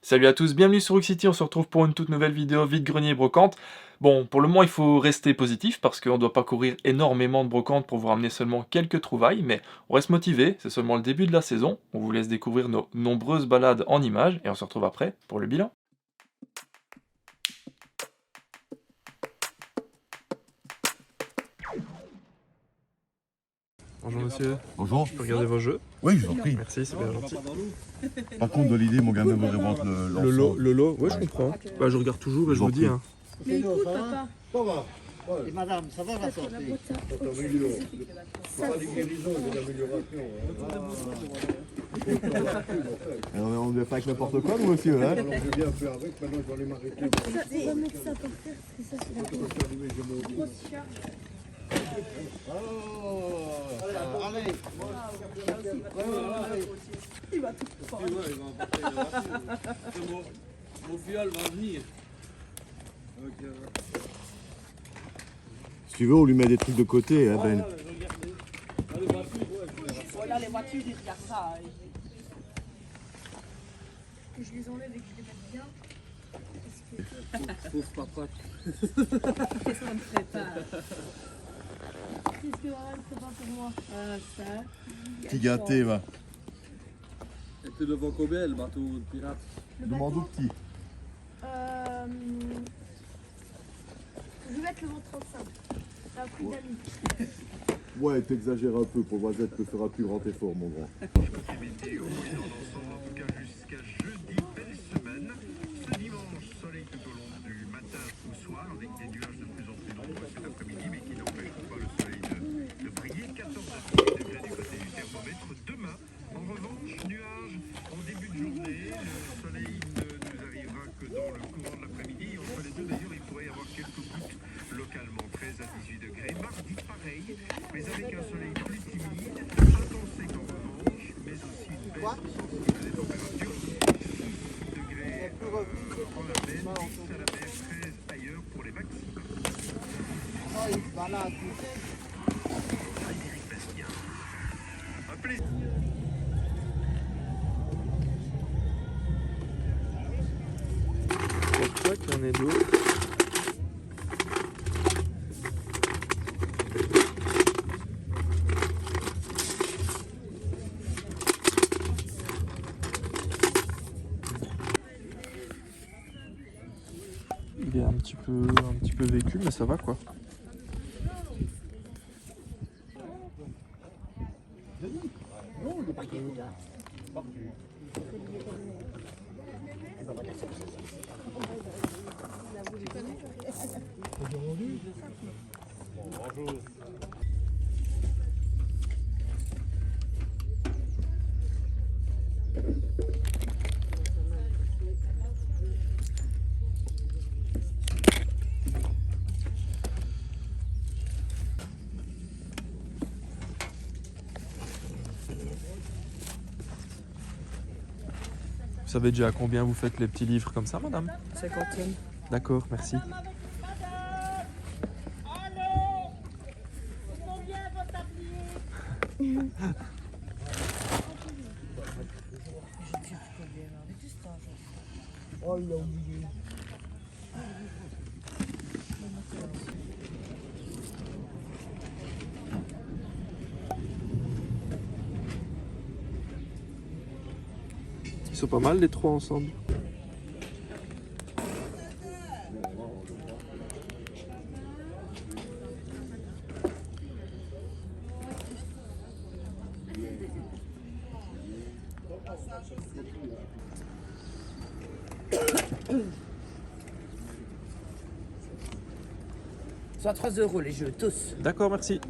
Salut à tous, bienvenue sur Rock City, on se retrouve pour une toute nouvelle vidéo vide-grenier brocante. Bon, pour le moment il faut rester positif parce qu'on ne doit pas courir énormément de brocantes pour vous ramener seulement quelques trouvailles, mais on reste motivé, c'est seulement le début de la saison, on vous laisse découvrir nos nombreuses balades en images et on se retrouve après pour le bilan. Bonjour monsieur, Bonjour. je peux regarder vos jeux? Oui, je vous en prie. Merci, c'est bien gentil. Par contre, de l'idée, mon gamin me révente l'ensemble. Le lot, ouais je comprends. Bah je regarde toujours, bah, je vous dis hein. Mais écoute, papa, Ça va. Et madame, ça va la ça santé? boîte ça. Pas des guérisons, des améliorations. On devait faire avec n'importe quoi, nous, monsieur. Hein. Alors, j'ai bien fait avec, maintenant, je vais aller m'arrêter. On va mettre ça par terre, parce que ça c'est la grosse charge. Allez, Il va tout prendre. Mon fiole va venir. Si tu veux, on lui met des trucs de côté, hein, Ben. voilà les voitures, il y a ça. Que je les enlève et que je les mette bien. Pauvre papa. Qu'est-ce qu'on me prépare? Qu'est-ce que maman me prépare pour moi? Ah, ça. Petit gâté, va. Et tu le vends combien le bateau de pirate? Le Demande au bateau, petit. je vais mettre le vent 35. C'est un prix d'amis. Ouais, t'exagères un peu. Pour Voisette te fera plus grand effort, mon grand. Météo et dans l'ensemble, en tout cas jusqu'à jeudi, belle semaine. Ce dimanche, soleil tout au long du matin au soir, avec des nuages de plus en plus nombreux cet après-midi, mais qui n'empêcheront pas le soleil de briller. 14 à 18 degrés du côté du thermomètre. Demain, en revanche, nuages en début de journée. Le soleil ne nous arrivera que dans le courant de l'après-midi. Entre les deux, d'ailleurs, il pourrait y avoir quelques gouttes localement, 13 à 18 degrés. Mardi, pareil, mais avec un soleil plus timide, intensé en revanche, mais aussi une baisse sensible des températures. 6 degrés en la baie, 10 à la mer, 13 ailleurs pour les maximums. Oh, il se balade. Frédéric Bastien. Un plaisir. Je crois pas qu'il y en ait d'autres. Il est un petit peu vécu, mais ça va quoi. Vous savez déjà à combien vous faites les petits livres comme ça, madame? 50e. D'accord, merci. Oh, il a oublié. Ils sont pas mal les trois ensemble. Soit 3 € les jeux, tous. D'accord, merci.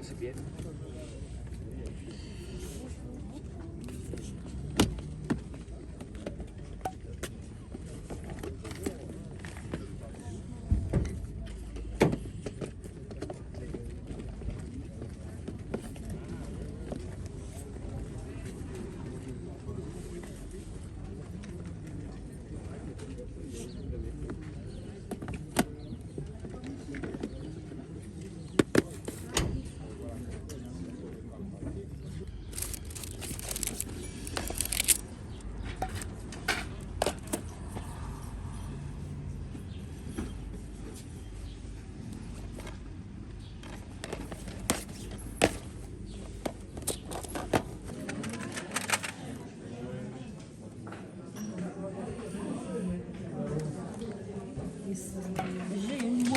C'est bien.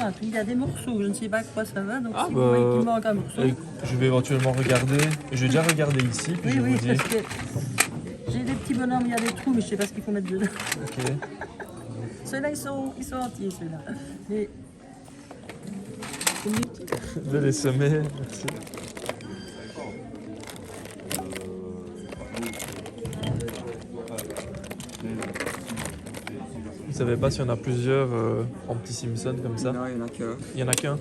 jointes. Il y a des morceaux, je ne sais pas à quoi ça va, donc Ah, si bah, vous voyez qu'il manque un morceau. Je vais éventuellement regarder. J'ai déjà regardé ici, puis Oui, je oui, vous dis. parce que j'ai des petits bonhommes, il y a des trous, mais je sais pas ce qu'il faut mettre dedans. Ok. Ceux-là, ils sont entiers, ceux-là. Mais... De les semer, merci. Vous savez pas s'il y en a plusieurs en petits Simpson comme ça? Non, il n'y en a qu'un. Il y en a qu'un.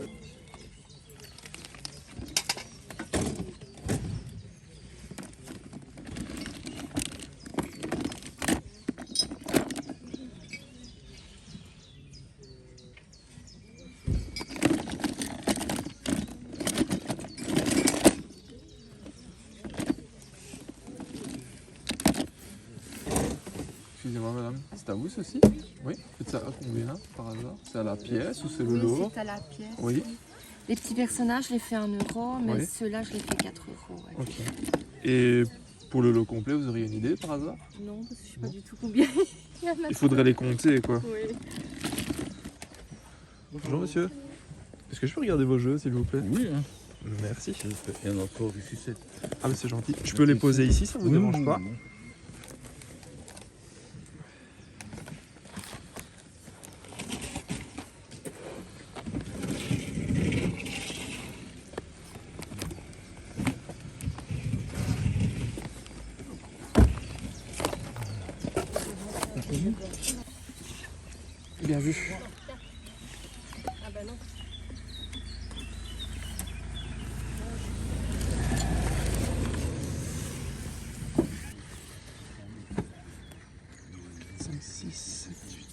Excusez-moi madame, c'est à vous ceci? Oui. Faites ça à combien par hasard? C'est à la pièce ou c'est le Oui, lot? c'est à la pièce. Oui. Les petits personnages, je les fais 1 euro, mais Oui. ceux-là, je les fais 4 euros. Ouais. Ok. Et pour le lot complet, vous auriez une idée par hasard? Non, parce que je sais pas du tout combien il y en a. Il faudrait les compter quoi. Oui. Bonjour monsieur. Est-ce que je peux regarder vos jeux s'il vous plaît? Oui, hein. Merci. Il y en a encore ici, c'est. Ah mais c'est gentil. Je peux les poser ici, ça vous dérange pas? Bien vu. Ah bah non. Cinq, six, sept, huit.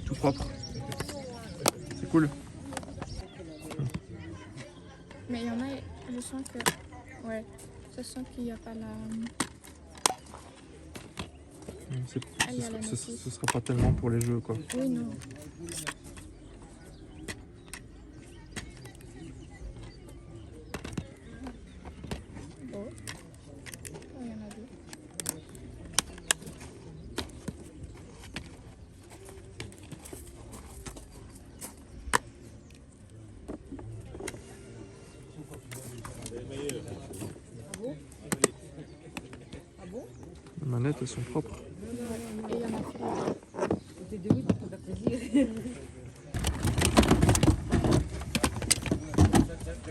Tout propre. C'est cool. Mais il y en a, je sens que. Ouais, je sens qu'il n'y a pas la. Ah, il y a la notice. Ce sera pas tellement pour les jeux quoi. Oui, non. Oh. Oh, il y en a deux. Les manettes elles sont propres. Et il y en a fait.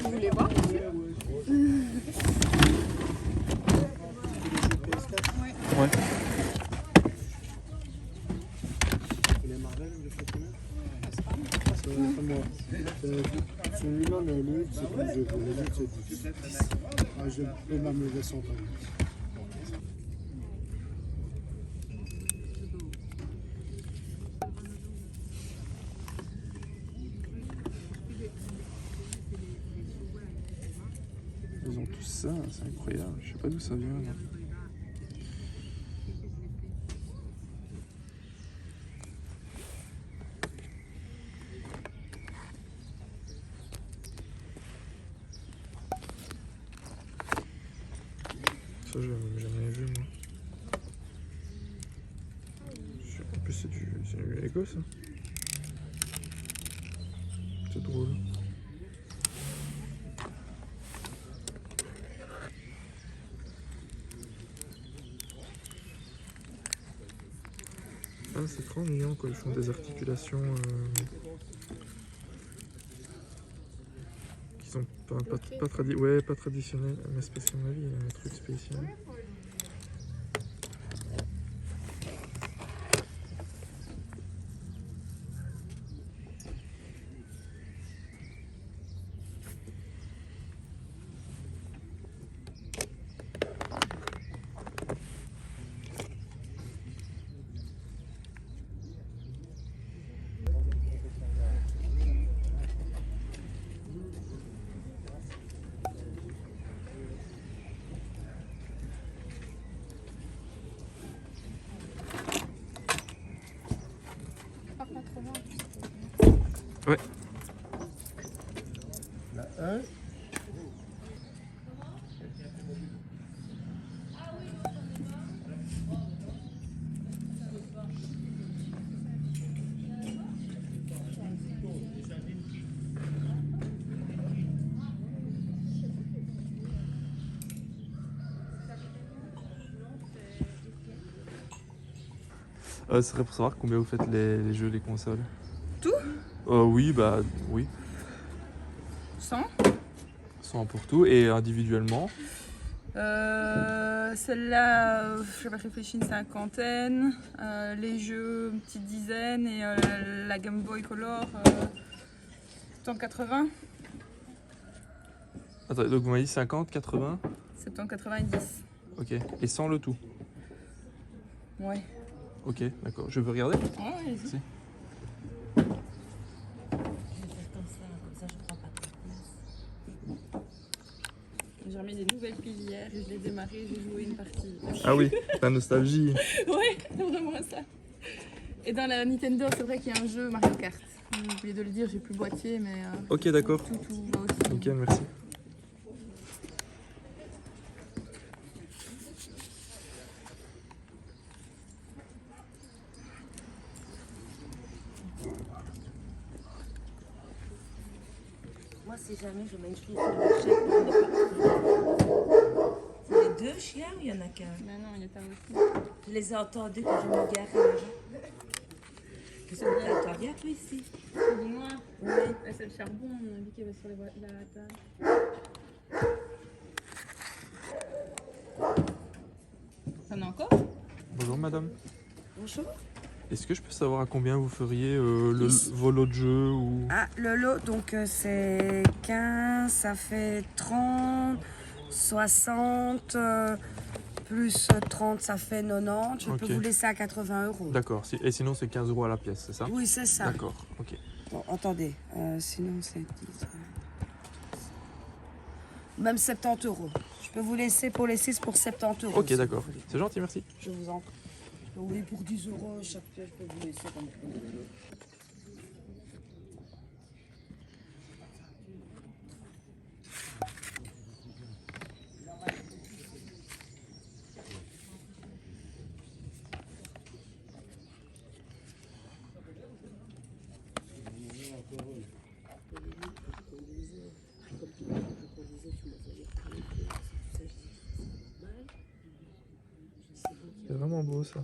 Vous voulez voir? Ouais. Celui-là, le lutte, c'est comme je veux. Le lutte, c'est 10. Ah, je peux même le laisser en temps. Ils ont tous ça, c'est incroyable. Je sais pas d'où ça vient. Là. Ça, j'ai jamais vu, moi. En plus, c'est du Lego, ça. C'est drôle. Ah, c'est trop mignon quand ils font des articulations qui sont pas traditionnel, mais c'est parce qu'à mon avis, il y a un truc spécial. Par 80. Ouais. Ce serait pour savoir combien vous faites les jeux, les consoles. Tout Oui, bah oui. 100. 100 pour tout et individuellement. Celle-là, j'avais réfléchi une cinquantaine. Les jeux, une petite dizaine. Et la Game Boy Color, 70-80. Attends, donc vous m'avez dit 50, 80. 70-90. Ok. Et sans le tout. Ouais. Ok, d'accord. Je peux regarder? Ouais, allez-y. Si. J'ai remis des nouvelles piles hier, je l'ai démarré, j'ai joué une partie. Ah oui, la nostalgie. Ouais, c'est vraiment ça. Et dans la Nintendo, c'est vrai qu'il y a un jeu Mario Kart. J'ai oublié de le dire, j'ai plus le boîtier, mais. Ok, d'accord. Tout va aussi. Nickel, merci. Moi, si jamais je mets une fille sur le chien, je n'ai pas. C'est les deux chiens ou il y en a qu'un? Mais non, il y a ta aussi. Je les ai entendus quand je me garais là-bas. Qu'est-ce que tu as bien toi ici? C'est du noir. Oui. C'est le charbon, on a dit qu'il y avait sur la table. T'en as encore? Bonjour madame. Bonjour. Est-ce que je peux savoir à combien vous feriez Ici. vos lots de jeux ou... Ah, le lot, donc c'est 15, ça fait 30, 60, plus 30, ça fait 90. Je Ok. peux vous laisser à 80 euros. D'accord. Et sinon c'est 15 € à la pièce, c'est ça? Oui, c'est ça. D'accord, ok. Bon, attendez, sinon c'est 10. Même 70 euros. Je peux vous laisser pour les 6 pour 70 euros. Ok, si d'accord. vous voulez. C'est gentil, merci. Je vous en prie. Oui, pour 10 euros chaque pièce, je peux vous laisser comme C'est vraiment beau ça.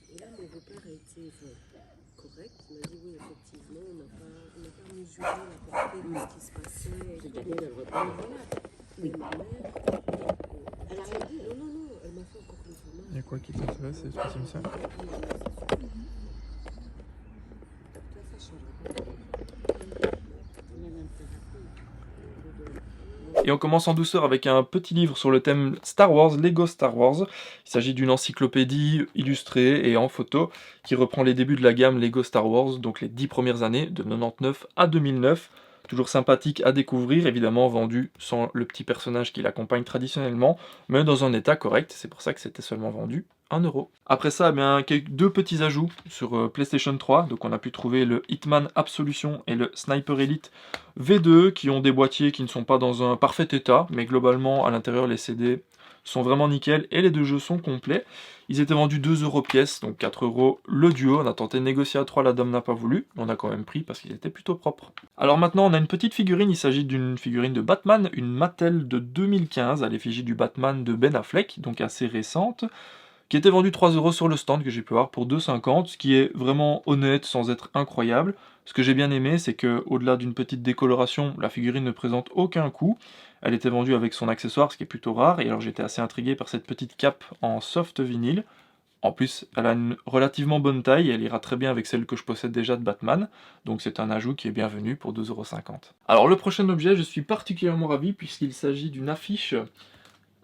Et là, mon beau-père a été correct. Il m'a dit oui, effectivement, on n'a pas mesuré la portée de ce qui se passait. C'est gagné le repas. Voilà. Mais ma mère, elle a rien dit. Non, elle m'a fait encore une fois. Il y a quoi qui t'intéresse, c'est ce petit ça? Et on commence en douceur avec un petit livre sur le thème Star Wars, Lego Star Wars. Il s'agit d'une encyclopédie illustrée et en photo qui reprend les débuts de la gamme Lego Star Wars, donc les 10 premières années, de 99 à 2009. Toujours sympathique à découvrir, évidemment vendu sans le petit personnage qui l'accompagne traditionnellement, mais dans un état correct, c'est pour ça que c'était seulement vendu 1 €. Après ça, eh bien, deux petits ajouts sur PlayStation 3, donc on a pu trouver le Hitman Absolution et le Sniper Elite V2 qui ont des boîtiers qui ne sont pas dans un parfait état, mais globalement à l'intérieur les CD sont vraiment nickel et les deux jeux sont complets. Ils étaient vendus 2 € pièce, donc 4 € le duo. On a tenté de négocier à 3, la dame n'a pas voulu. On a quand même pris parce qu'ils étaient plutôt propres. Alors maintenant, on a une petite figurine. Il s'agit d'une figurine de Batman, une Mattel de 2015 à l'effigie du Batman de Ben Affleck, donc assez récente, qui était vendu 3 € sur le stand que j'ai pu voir pour 2,50 €, ce qui est vraiment honnête sans être incroyable. Ce que j'ai bien aimé, c'est que au-delà d'une petite décoloration, la figurine ne présente aucun coup. Elle était vendue avec son accessoire, ce qui est plutôt rare, et alors j'étais assez intrigué par cette petite cape en soft vinyle. En plus, elle a une relativement bonne taille, et elle ira très bien avec celle que je possède déjà de Batman, donc c'est un ajout qui est bienvenu pour 2,50 €. Alors le prochain objet, je suis particulièrement ravi puisqu'il s'agit d'une affiche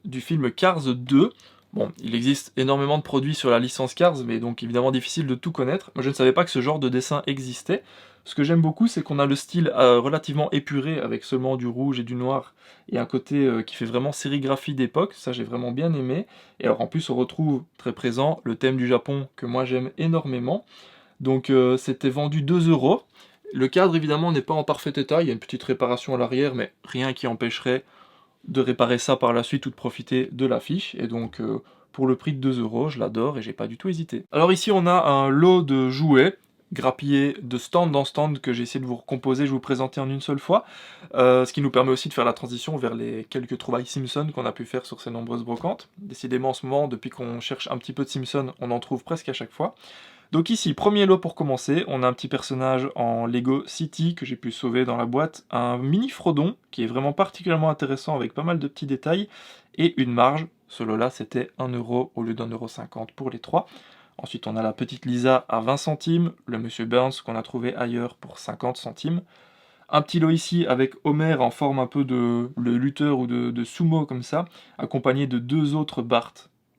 du film Cars 2. Bon, il existe énormément de produits sur la licence Cars, mais donc évidemment difficile de tout connaître. Moi je ne savais pas que ce genre de dessin existait. Ce que j'aime beaucoup, c'est qu'on a le style relativement épuré, avec seulement du rouge et du noir, et un côté qui fait vraiment sérigraphie d'époque, ça j'ai vraiment bien aimé. Et alors en plus on retrouve très présent le thème du Japon, que moi j'aime énormément. Donc c'était vendu 2 €. Le cadre évidemment n'est pas en parfait état, il y a une petite réparation à l'arrière, mais rien qui empêcherait de réparer ça par la suite ou de profiter de l'affiche. Et donc pour le prix de 2 €, je l'adore et j'ai pas du tout hésité. Alors ici on a un lot de jouets, grappillés de stand en stand, que j'ai essayé de vous recomposer, je vous présenter en une seule fois, ce qui nous permet aussi de faire la transition vers les quelques trouvailles Simpson qu'on a pu faire sur ces nombreuses brocantes. Décidément en ce moment, depuis qu'on cherche un petit peu de Simpson, on en trouve presque à chaque fois. Donc ici, premier lot pour commencer, on a un petit personnage en Lego City que j'ai pu sauver dans la boîte, un mini Frodon qui est vraiment particulièrement intéressant avec pas mal de petits détails, et une marge. Ce lot-là c'était 1 € au lieu d'1,50 € pour les trois. Ensuite on a la petite Lisa à 20 centimes, le Monsieur Burns qu'on a trouvé ailleurs pour 50 centimes. Un petit lot ici avec Homer en forme un peu de le lutteur ou de sumo comme ça, accompagné de 2 autres Bart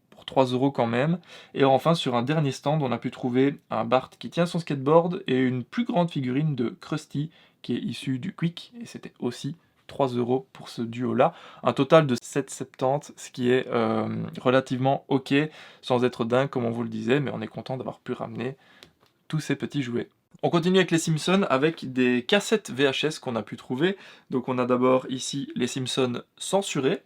pour 3 € quand même. Et enfin sur un dernier stand on a pu trouver un Bart qui tient son skateboard et une plus grande figurine de Krusty qui est issue du Quick, et c'était aussi 3 € pour ce duo-là. Un total de 7,70 €, ce qui est relativement ok, sans être dingue comme on vous le disait, mais on est content d'avoir pu ramener tous ces petits jouets. On continue avec les Simpsons avec des cassettes VHS qu'on a pu trouver. Donc on a d'abord ici les Simpsons censurés,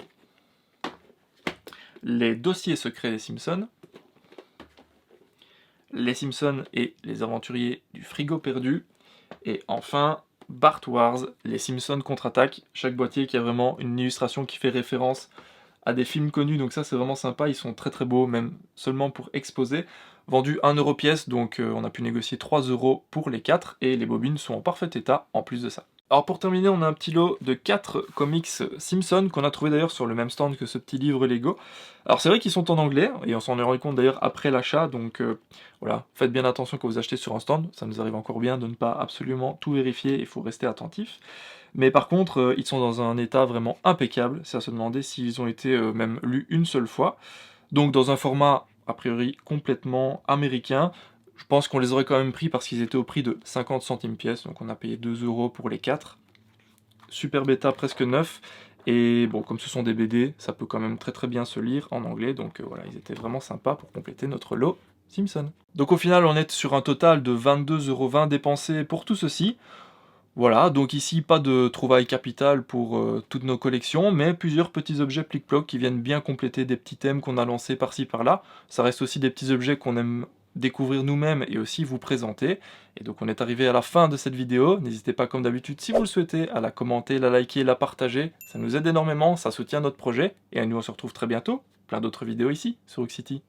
les dossiers secrets des Simpsons, les Simpsons et les aventuriers du frigo perdu, et enfin Bart Wars, les Simpsons contre-attaque, chaque boîtier qui a vraiment une illustration qui fait référence à des films connus, donc ça c'est vraiment sympa, ils sont très très beaux, même seulement pour exposer. Vendu 1 € pièce, donc on a pu négocier 3 € pour les 4, et les bobines sont en parfait état en plus de ça. Alors pour terminer, on a un petit lot de 4 comics Simpson qu'on a trouvé d'ailleurs sur le même stand que ce petit livre Lego. Alors c'est vrai qu'ils sont en anglais, et on s'en est rendu compte d'ailleurs après l'achat, donc voilà, faites bien attention quand vous achetez sur un stand, ça nous arrive encore bien de ne pas absolument tout vérifier, il faut rester attentif. Mais par contre, ils sont dans un état vraiment impeccable, c'est à se demander s'ils ont été même lus une seule fois. Donc dans un format a priori complètement américain. Je pense qu'on les aurait quand même pris parce qu'ils étaient au prix de 50 centimes pièce, donc on a payé 2 € pour les 4. Super bêta, presque neuf, et bon, comme ce sont des BD, ça peut quand même très très bien se lire en anglais, donc voilà, ils étaient vraiment sympas pour compléter notre lot Simpson. Donc au final, on est sur un total de 22,20 € dépensés pour tout ceci. Voilà, donc ici, pas de trouvailles capitales pour toutes nos collections, mais plusieurs petits objets plic-ploc qui viennent bien compléter des petits thèmes qu'on a lancés par-ci par-là. Ça reste aussi des petits objets qu'on aime découvrir nous-mêmes et aussi vous présenter. Et donc on est arrivé à la fin de cette vidéo. N'hésitez pas comme d'habitude, si vous le souhaitez, à la commenter, la liker, la partager. Ça nous aide énormément, ça soutient notre projet. Et nous on se retrouve très bientôt. Plein d'autres vidéos ici, sur Rock City.